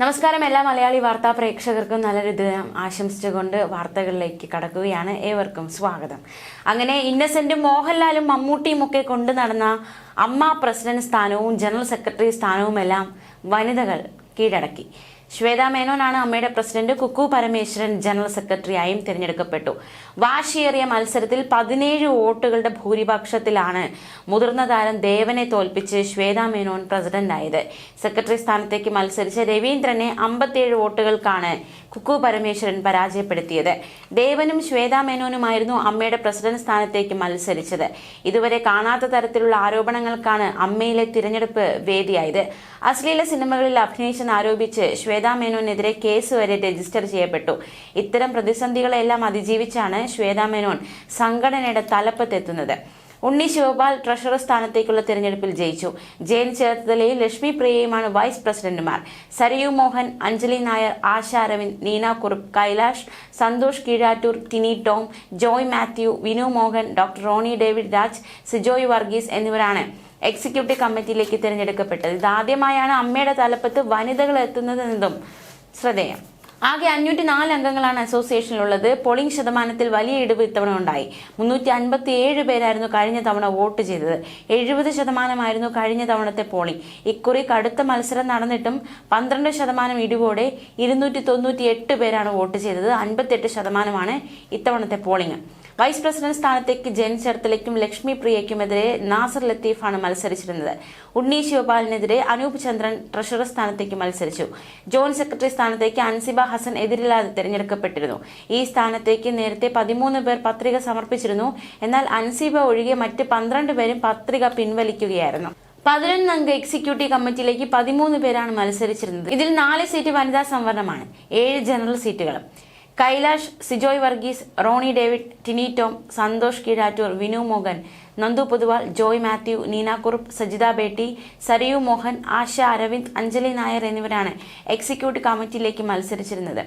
നമസ്കാരം എല്ലാ മലയാളി വാർത്താ പ്രേക്ഷകർക്കും നല്ലൊരു ദിനം ആശംസിച്ചുകൊണ്ട് വാർത്തകളിലേക്ക് കടക്കുകയാണ്. ഏവർക്കും സ്വാഗതം. അങ്ങനെ ഇന്നസെന്റും മോഹൻലാലും മമ്മൂട്ടിയും ഒക്കെ കൊണ്ടു നടന്ന അമ്മ പ്രസിഡന്റ് സ്ഥാനവും ജനറൽ സെക്രട്ടറി സ്ഥാനവുമെല്ലാം വനിതകൾ കീഴടക്കി. ശ്വേതാ മേനോനാണ് അമ്മയുടെ പ്രസിഡന്റ്. കുക്കു പരമേശ്വരൻ ജനറൽ സെക്രട്ടറിയായും തിരഞ്ഞെടുക്കപ്പെട്ടു. വാശിയേറിയ മത്സരത്തിൽ 17 വോട്ടുകളുടെ ഭൂരിപക്ഷത്തിലാണ് മുതിർന്ന താരം ദേവനെ തോൽപ്പിച്ച് ശ്വേതാ മേനോൻ പ്രസിഡന്റായത്. സെക്രട്ടറി സ്ഥാനത്തേക്ക് മത്സരിച്ച രവീന്ദ്രനെ 57 വോട്ടുകൾക്കാണ് കുക്കു പരമേശ്വരൻ പരാജയപ്പെടുത്തിയത്. ദേവനും ശ്വേതാ മേനോനുമായിരുന്നു അമ്മയുടെ പ്രസിഡന്റ് സ്ഥാനത്തേക്ക് മത്സരിച്ചത്. ഇതുവരെ കാണാത്ത തരത്തിലുള്ള ആരോപണങ്ങൾക്കാണ് അമ്മയിലെ തിരഞ്ഞെടുപ്പ് വേദിയായത്. അശ്ലീല സിനിമകളിൽ അഭിനയിച്ചെന്നാരോപിച്ച് ശ്വേതാ മേനോനെതിരെ കേസ് വരെ രജിസ്റ്റർ ചെയ്യപ്പെട്ടു. ഇത്തരം പ്രതിസന്ധികളെല്ലാം അതിജീവിച്ചാണ് ശ്വേതാ മേനോൻ സംഘടനയുടെ തലപ്പത്തെത്തുന്നത്. ഉണ്ണി ശിവപാൽ ട്രഷറർ സ്ഥാനത്തേക്കുള്ള തിരഞ്ഞെടുപ്പിൽ ജയിച്ചു. ജയൻ ചേർത്തലയും ലക്ഷ്മി പ്രിയയുമാണ് വൈസ് പ്രസിഡന്റുമാർ. Sarayu Mohan, Anjali Nair, Asha Aravind, Neena Kurup, Kailash, Santhosh Keezhattoor, Tini Tom, Joy Mathew, Vinu Mohan, doctor Ronnie David Raj, Sijoy Varghese എന്നിവരാണ് എക്സിക്യൂട്ടീവ് കമ്മിറ്റിയിലേക്ക് തിരഞ്ഞെടുക്കപ്പെട്ടത്. ഇതാദ്യമായാണ് അമ്മയുടെ തലപ്പത്ത് വനിതകൾ എത്തുന്നതെന്നതും ശ്രദ്ധേയം. ആകെ 504 അംഗങ്ങളാണ് അസോസിയേഷനിലുള്ളത്. പോളിംഗ് ശതമാനത്തിൽ വലിയ ഇടിവ് ഇത്തവണ ഉണ്ടായി. 357 പേരായിരുന്നു കഴിഞ്ഞ തവണ വോട്ട് ചെയ്തത്. 70% കഴിഞ്ഞ തവണത്തെ പോളിംഗ്. ഇക്കുറി കടുത്ത മത്സരം നടന്നിട്ടും 12% ഇടിവോടെ 298 പേരാണ് വോട്ട് ചെയ്തത്. 58% ഇത്തവണത്തെ പോളിംഗ്. വൈസ് പ്രസിഡന്റ് സ്ഥാനത്തേക്ക് ജയൻ ചേർത്തലയ്ക്കും ലക്ഷ്മി പ്രിയയ്ക്കുമെതിരെ നാസർ ലത്തീഫാണ് മത്സരിച്ചിരുന്നത്. ഉണ്ണി ശിവപാലിനെതിരെ അനൂപ് ചന്ദ്രൻ ട്രഷറർ സ്ഥാനത്തേക്ക് മത്സരിച്ചു. ജോയിന്റ് സെക്രട്ടറി സ്ഥാനത്തേക്ക് അൻസിബ ഹസൻ എതിരില്ലാതെ തിരഞ്ഞെടുക്കപ്പെട്ടിരുന്നു. ഈ സ്ഥാനത്തേക്ക് നേരത്തെ 13 പേർ പത്രിക സമർപ്പിച്ചിരുന്നു. എന്നാൽ അൻസിബ ഒഴികെ മറ്റ് 12 പേരും പത്രിക പിൻവലിക്കുകയായിരുന്നു. 11 അംഗ എക്സിക്യൂട്ടീവ് കമ്മിറ്റിയിലേക്ക് 13 പേരാണ് മത്സരിച്ചിരുന്നത്. ഇതിൽ 4 സീറ്റ് വനിതാ സംവരണമാണ്. 7 ജനറൽ സീറ്റുകളും. കൈലാഷ്, സിജോയ് വർഗീസ്, റോണി ഡേവിഡ്, ടിനി ടോം, സന്തോഷ് കീഴാറ്റൂർ, വിനു മോഹൻ, നന്ദു പൊതുവാൾ, ജോയ് മാത്യു, നീന കുറുപ്പ്, സജിത ബേട്ടി, സരയു മോഹൻ, ആശ അരവിന്ദ്, അഞ്ജലി നായർ എന്നിവരാണ് എക്സിക്യൂട്ടീവ് കമ്മിറ്റിയിലേക്ക് മത്സരിച്ചിരുന്നത്.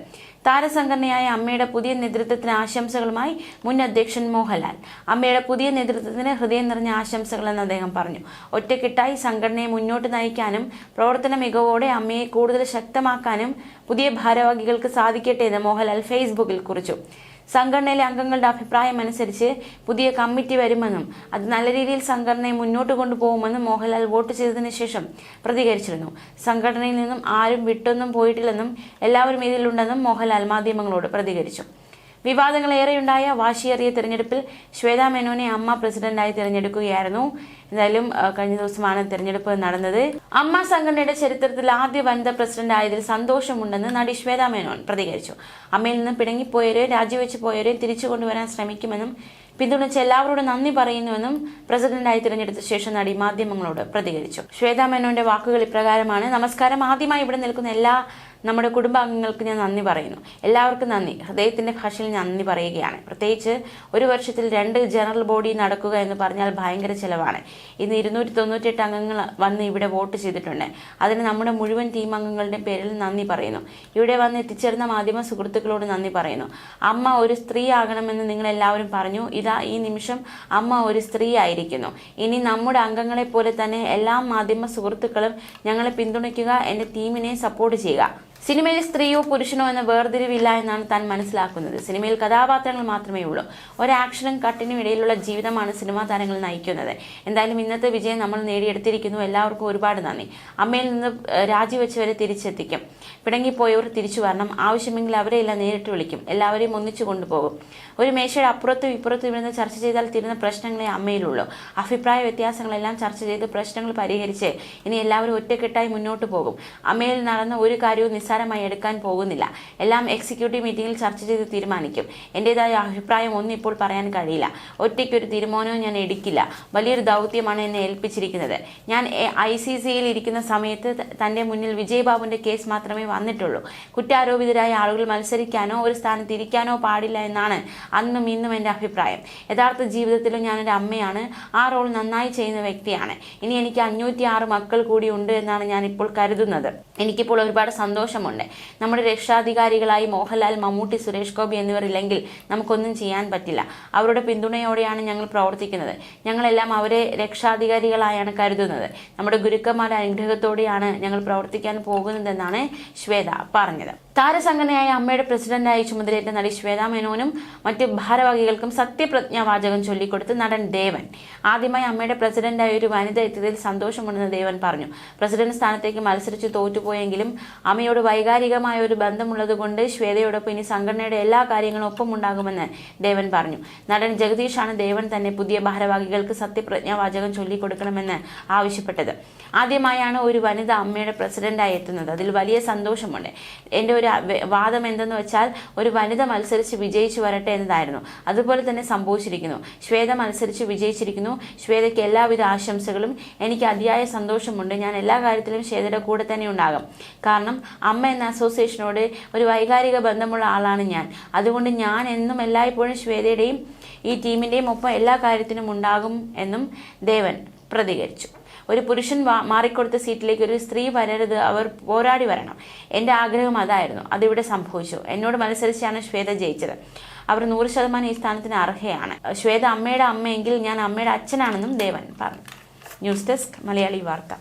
താരസംഘടനയായ അമ്മയുടെ പുതിയ നേതൃത്വത്തിന് ആശംസകളുമായി മുൻ അധ്യക്ഷൻ മോഹൻലാൽ. അമ്മയുടെ പുതിയ നേതൃത്വത്തിന് ഹൃദയം നിറഞ്ഞ ആശംസകളെന്ന് അദ്ദേഹം പറഞ്ഞു. ഒറ്റക്കെട്ടായി സംഘടനയെ മുന്നോട്ട് നയിക്കാനും പ്രവർത്തന മികവോടെ അമ്മയെ കൂടുതൽ ശക്തമാക്കാനും പുതിയ ഭാരവാഹികൾക്ക് സാധിക്കട്ടെ എന്ന് മോഹൻലാൽ ഫേസ്ബുക്കിൽ കുറിച്ചു. സംഘടനയിലെ അംഗങ്ങളുടെ അഭിപ്രായം അനുസരിച്ച് പുതിയ കമ്മിറ്റി വരുമെന്നും അത് നല്ല രീതിയിൽ സംഘടനയെ മുന്നോട്ട് കൊണ്ടുപോകുമെന്നും മോഹൻലാൽ വോട്ട് ചെയ്തതിനു ശേഷം പ്രതികരിച്ചിരുന്നു. സംഘടനയിൽ നിന്നും ആരും വിട്ടൊന്നും പോയിട്ടില്ലെന്നും എല്ലാവരും ഇതിലുണ്ടെന്നും മോഹൻലാൽ മാധ്യമങ്ങളോട് പ്രതികരിച്ചു. വിവാദങ്ങളേറെയുണ്ടായ വാശിയേറിയ തിരഞ്ഞെടുപ്പിൽ ശ്വേതാ മേനോനെ അമ്മ പ്രസിഡന്റായി തിരഞ്ഞെടുക്കുകയായിരുന്നു. എന്തായാലും കഴിഞ്ഞ ദിവസമാണ് തിരഞ്ഞെടുപ്പ് നടന്നത്. അമ്മ സംഘടനയുടെ ചരിത്രത്തിൽ ആദ്യ വനിതാ പ്രസിഡന്റ് ആയതിൽ സന്തോഷമുണ്ടെന്ന് നടി ശ്വേതാ മേനോൻ പ്രതികരിച്ചു. അമ്മയിൽ നിന്ന് പിണങ്ങിപ്പോയവരെയും രാജിവെച്ചു പോയവരെയും തിരിച്ചു കൊണ്ടുവരാൻ ശ്രമിക്കുമെന്നും പിന്തുണച്ച എല്ലാവരോടും നന്ദി പറയുന്നുവെന്നും പ്രസിഡന്റായി തിരഞ്ഞെടുത്ത ശേഷം നടി മാധ്യമങ്ങളോട് പ്രതികരിച്ചു. ശ്വേതാ മേനോന്റെ വാക്കുകൾ ഇപ്രകാരമാണ്. നമസ്കാരം. ആദ്യമായി ഇവിടെ നിൽക്കുന്ന എല്ലാ നമ്മുടെ കുടുംബാംഗങ്ങൾക്ക് ഞാൻ നന്ദി പറയുന്നു. എല്ലാവർക്കും നന്ദി. ഹൃദയത്തിന്റെ ഭാഷയിൽ നന്ദി പറയുകയാണ്. പ്രത്യേകിച്ച് ഒരു വർഷത്തിൽ 2 ജനറൽ ബോഡി നടക്കുക എന്ന് പറഞ്ഞാൽ ഭയങ്കര ചെലവാണ്. ഇന്ന് 298 അംഗങ്ങൾ വന്ന് ഇവിടെ വോട്ട് ചെയ്തിട്ടുണ്ട്. അതിന് നമ്മുടെ മുഴുവൻ ടീം അംഗങ്ങളുടെ പേരിൽ നന്ദി പറയുന്നു. ഇവിടെ വന്ന് എത്തിച്ചേർന്ന മാധ്യമ സുഹൃത്തുക്കളോട് നന്ദി പറയുന്നു. അമ്മ ഒരു സ്ത്രീ ആകണമെന്ന് നിങ്ങൾ എല്ലാവരും പറഞ്ഞു. ഇതാ ഈ നിമിഷം അമ്മ ഒരു സ്ത്രീ ആയിരിക്കുന്നു. ഇനി നമ്മുടെ അംഗങ്ങളെ പോലെ തന്നെ എല്ലാ മാധ്യമ സുഹൃത്തുക്കളും ഞങ്ങളെ പിന്തുണയ്ക്കുക, എന്റെ ടീമിനെ സപ്പോർട്ട് ചെയ്യുക. സിനിമയിൽ സ്ത്രീയോ പുരുഷനോ എന്ന വേർതിരിവില്ല എന്നാണ് താൻ മനസ്സിലാക്കുന്നത്. സിനിമയിൽ കഥാപാത്രങ്ങൾ മാത്രമേ ഉള്ളൂ. ഒരു ആക്ഷനും കട്ടിനും ഇടയിലുള്ള ജീവിതമാണ് സിനിമാ താരങ്ങൾ നയിക്കുന്നത്. എന്തായാലും ഇന്നത്തെ വിജയം നമ്മൾ നേടിയെടുത്തിരിക്കുന്നു. എല്ലാവർക്കും ഒരുപാട് നന്ദി. അമ്മയിൽ നിന്ന് രാജിവെച്ചവരെ തിരിച്ചെത്തിക്കും. പിണങ്ങിപ്പോയവർ തിരിച്ചു വരണം. ആവശ്യമെങ്കിൽ അവരെയെല്ലാം നേരിട്ട് വിളിക്കും. എല്ലാവരെയും ഒന്നിച്ചു കൊണ്ടുപോകും. ഒരു മേശയുടെ അപ്പുറത്തും ഇപ്പുറത്തും ഇരുന്ന് ചർച്ച ചെയ്താൽ തീരുന്ന പ്രശ്നങ്ങളെ അമ്മയിലുള്ളൂ. അഭിപ്രായ വ്യത്യാസങ്ങളെല്ലാം ചർച്ച ചെയ്ത് പ്രശ്നങ്ങൾ പരിഹരിച്ച് ഇനി എല്ലാവരും ഒറ്റക്കെട്ടായി മുന്നോട്ട് പോകും. അമ്മയിൽ നടന്ന ഒരു കാര്യവും നിസ്സാരമായി എടുക്കാൻ പോകുന്നില്ല. എല്ലാം എക്സിക്യൂട്ടീവ് മീറ്റിംഗിൽ ചർച്ച ചെയ്ത് തീരുമാനിക്കും. എന്റേതായ അഭിപ്രായം ഒന്നും ഇപ്പോൾ പറയാൻ കഴിയില്ല. ഒറ്റയ്ക്കൊരു തീരുമാനവും ഞാൻ എടുക്കില്ല. വലിയൊരു ദൗത്യമാണ് എന്നെ ഏൽപ്പിച്ചിരിക്കുന്നത്. ഞാൻ ICCയിൽ ഇരിക്കുന്ന സമയത്ത് തന്റെ മുന്നിൽ വിജയബാബുവിന്റെ കേസ് മാത്രമേ വന്നിട്ടുള്ളൂ. കുറ്റാരോപിതരായ ആളുകൾ മത്സരിക്കാനോ ഒരു സ്ഥാനത്ത് ഇരിക്കാനോ പാടില്ല എന്നാണ് അന്നും ഇന്നും എൻ്റെ അഭിപ്രായം. യഥാർത്ഥ ജീവിതത്തിലും ഞാനൊരു അമ്മയാണ്. ആ റോൾ നന്നായി ചെയ്യുന്ന വ്യക്തിയാണ്. ഇനി എനിക്ക് 506 മക്കൾ കൂടി ഉണ്ട് എന്നാണ് ഞാൻ ഇപ്പോൾ കരുതുന്നത്. എനിക്കിപ്പോൾ ഒരുപാട് സന്തോഷമുണ്ട്. സന്തോഷമുണ്ട്. നമ്മുടെ രക്ഷാധികാരികളായി മോഹൻലാൽ, മമ്മൂട്ടി, സുരേഷ് ഗോപി എന്നിവർ ഇല്ലെങ്കിൽ നമുക്കൊന്നും ചെയ്യാൻ പറ്റില്ല. അവരുടെ പിന്തുണയോടെയാണ് ഞങ്ങൾ പ്രവർത്തിക്കുന്നത്. ഞങ്ങളെല്ലാം അവരെ രക്ഷാധികാരികളായാണ് കരുതുന്നത്. നമ്മുടെ ഗുരുക്കന്മാരുടെ അനുഗ്രഹത്തോടെയാണ് ഞങ്ങൾ പ്രവർത്തിക്കാൻ പോകുന്നതെന്നാണ് ശ്വേത പറഞ്ഞത്. താരസംഘടനയായ അമ്മയുടെ പ്രസിഡന്റായി ചുമതലയേറ്റ നടി ശ്വേത മേനോനും മറ്റ് ഭാരവാഹികൾക്കും സത്യപ്രതിജ്ഞാവാചകം ചൊല്ലിക്കൊടുത്ത് നടൻ ദേവൻ. ആദ്യമായി അമ്മയുടെ പ്രസിഡന്റായി ഒരു വനിത എത്തിയതിൽ സന്തോഷമുണ്ടെന്ന് ദേവൻ പറഞ്ഞു. പ്രസിഡന്റ് സ്ഥാനത്തേക്ക് മത്സരിച്ച് തോറ്റുപോയെങ്കിലും അമ്മയോട് വൈകാരികമായ ഒരു ബന്ധമുള്ളതുകൊണ്ട് ശ്വേതയോടൊപ്പം ഇനി സംഘടനയുടെ എല്ലാ കാര്യങ്ങളും ഒപ്പമുണ്ടാകുമെന്ന് ദേവൻ പറഞ്ഞു. നടൻ ജഗദീഷാണ് ദേവൻ തന്നെ പുതിയ ഭാരവാഹികൾക്ക് സത്യപ്രതിജ്ഞാവാചകം ചൊല്ലിക്കൊടുക്കണമെന്ന് ആവശ്യപ്പെട്ടത്. ആദ്യമായാണ് ഒരു വനിത അമ്മയുടെ പ്രസിഡന്റായി എത്തുന്നത്. അതിൽ വലിയ സന്തോഷമുണ്ട്. എൻ്റെ ഒരു വാദം എന്തെന്ന് വെച്ചാൽ ഒരു വനിത മത്സരിച്ച് വിജയിച്ചു വരട്ടെ എന്നതായിരുന്നു. അതുപോലെ തന്നെ സംഭവിച്ചിരിക്കുന്നു. ശ്വേത മത്സരിച്ച് വിജയിച്ചിരിക്കുന്നു. ശ്വേതയ്ക്ക് എല്ലാവിധ ആശംസകളും. എനിക്ക് അതിയായ സന്തോഷമുണ്ട്. ഞാൻ എല്ലാ കാര്യത്തിലും ശ്വേതയുടെ കൂടെ തന്നെ ഉണ്ടാകും. കാരണം അമ്മ എന്ന അസോസിയേഷനോട് ഒരു വൈകാരിക ബന്ധമുള്ള ആളാണ് ഞാൻ. അതുകൊണ്ട് ഞാൻ എന്നും എല്ലായ്പ്പോഴും ശ്വേതയുടെയും ഈ ടീമിൻ്റെയും ഒപ്പം എല്ലാ കാര്യത്തിനും ഉണ്ടാകും എന്നും ദേവൻ പ്രതികരിച്ചു. ഒരു പുരുഷൻ മാറിക്കൊടുത്ത സീറ്റിലേക്ക് ഒരു സ്ത്രീ വരരുത്, അവർ പോരാടി വരണം. എൻ്റെ ആഗ്രഹം അതായിരുന്നു. അതിവിടെ സംഭവിച്ചു. എന്നോട് മത്സരിച്ചാണ് ശ്വേത ജയിച്ചത്. അവർ 100% ഈ സ്ഥാനത്തിന് അർഹയാണ്. ശ്വേത അമ്മയുടെ അമ്മയെങ്കിൽ ഞാൻ അമ്മയുടെ അച്ഛനാണെന്നും ദേവൻ പറഞ്ഞു. ന്യൂസ് ഡെസ്ക് മലയാളി വാർത്ത.